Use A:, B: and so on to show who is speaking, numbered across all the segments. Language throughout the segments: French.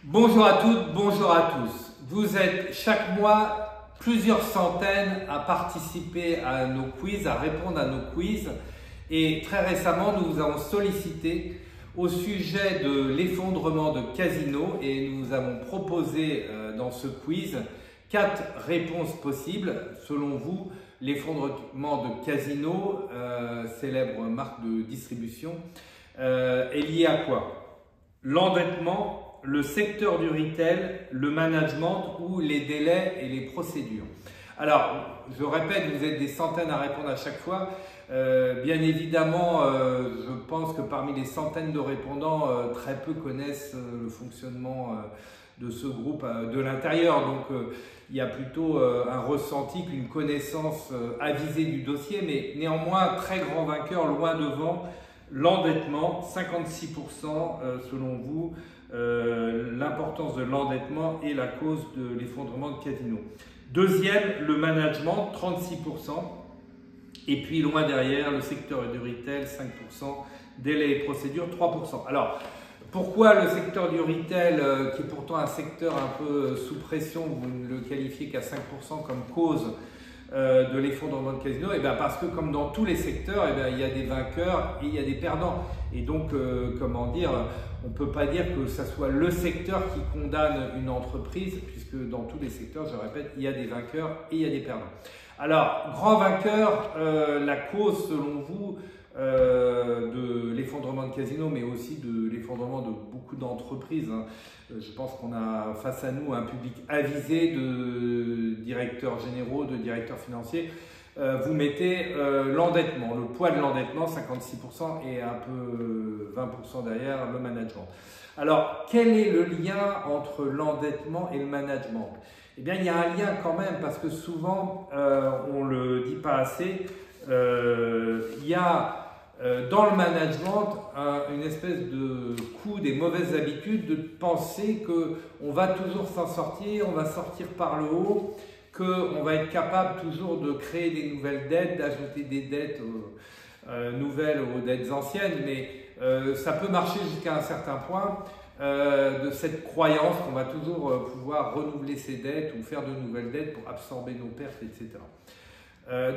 A: Bonjour à toutes, bonjour à tous. Vous êtes chaque mois plusieurs centaines à participer à nos quiz, à répondre à nos quiz. Et très récemment, nous vous avons sollicité au sujet de l'effondrement de Casino et nous vous avons proposé dans ce quiz 4 réponses possibles. Selon vous, l'effondrement de Casino, célèbre marque de distribution, est lié à quoi? L'endettement, le secteur du retail, le management ou les délais et les procédures. Alors, je répète, vous êtes des centaines à répondre à chaque fois. Bien évidemment, je pense que parmi les centaines de répondants, très peu connaissent le fonctionnement de ce groupe de l'intérieur. Donc, il y a plutôt un ressenti qu'une connaissance avisée du dossier, mais néanmoins, très grand vainqueur, loin devant, l'endettement, 56% selon vous. L'importance de l'endettement est la cause de l'effondrement de Casino. Deuxième, le management, 36%. Et puis loin derrière, le secteur du retail, 5%, délais et procédures, 3%. Alors, pourquoi le secteur du retail, qui est pourtant un secteur un peu sous pression, vous ne le qualifiez qu'à 5% comme cause de l'effondrement de Casino? Et bien parce que comme dans tous les secteurs, il y a des vainqueurs et il y a des perdants. Et donc, comment dire, on ne peut pas dire que ce soit le secteur qui condamne une entreprise, puisque dans tous les secteurs, je répète, il y a des vainqueurs et il y a des perdants. Alors, grand vainqueur, la cause selon vous de l'effondrement de Casino, mais aussi de l'effondrement de beaucoup d'entreprises. Je pense qu'on a face à nous un public avisé de directeurs généraux, de directeurs financiers. Vous mettez l'endettement, le poids de l'endettement, 56% et un peu 20% derrière le management. Alors, quel est le lien entre l'endettement et le management? Eh bien, il y a un lien quand même parce que souvent, on ne le dit pas assez, il y a dans le management une espèce de coup des mauvaises habitudes de penser qu'on va toujours s'en sortir, on va sortir par le haut, qu'on va être capable toujours de créer des nouvelles dettes, d'ajouter des dettes nouvelles aux dettes anciennes, mais ça peut marcher jusqu'à un certain point de cette croyance qu'on va toujours pouvoir renouveler ses dettes ou faire de nouvelles dettes pour absorber nos pertes, etc.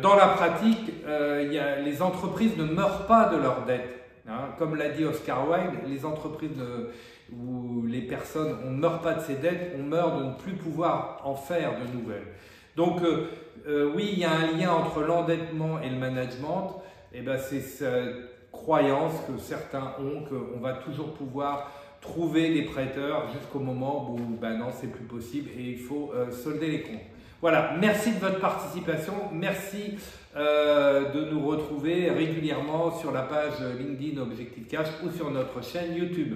A: Dans la pratique, les entreprises ne meurent pas de leurs dettes. Hein. Comme l'a dit Oscar Wilde, les entreprises ou les personnes, on ne meurt pas de ses dettes, on meurt de ne plus pouvoir en faire de nouvelles. Donc, oui, il y a un lien entre l'endettement et le management. Et ben, c'est cette croyance que certains ont qu'on va toujours pouvoir trouver des prêteurs jusqu'au moment où ben non, c'est plus possible et il faut solder les comptes. Voilà, merci de votre participation, merci de nous retrouver régulièrement sur la page LinkedIn Objectif Cash ou sur notre chaîne YouTube.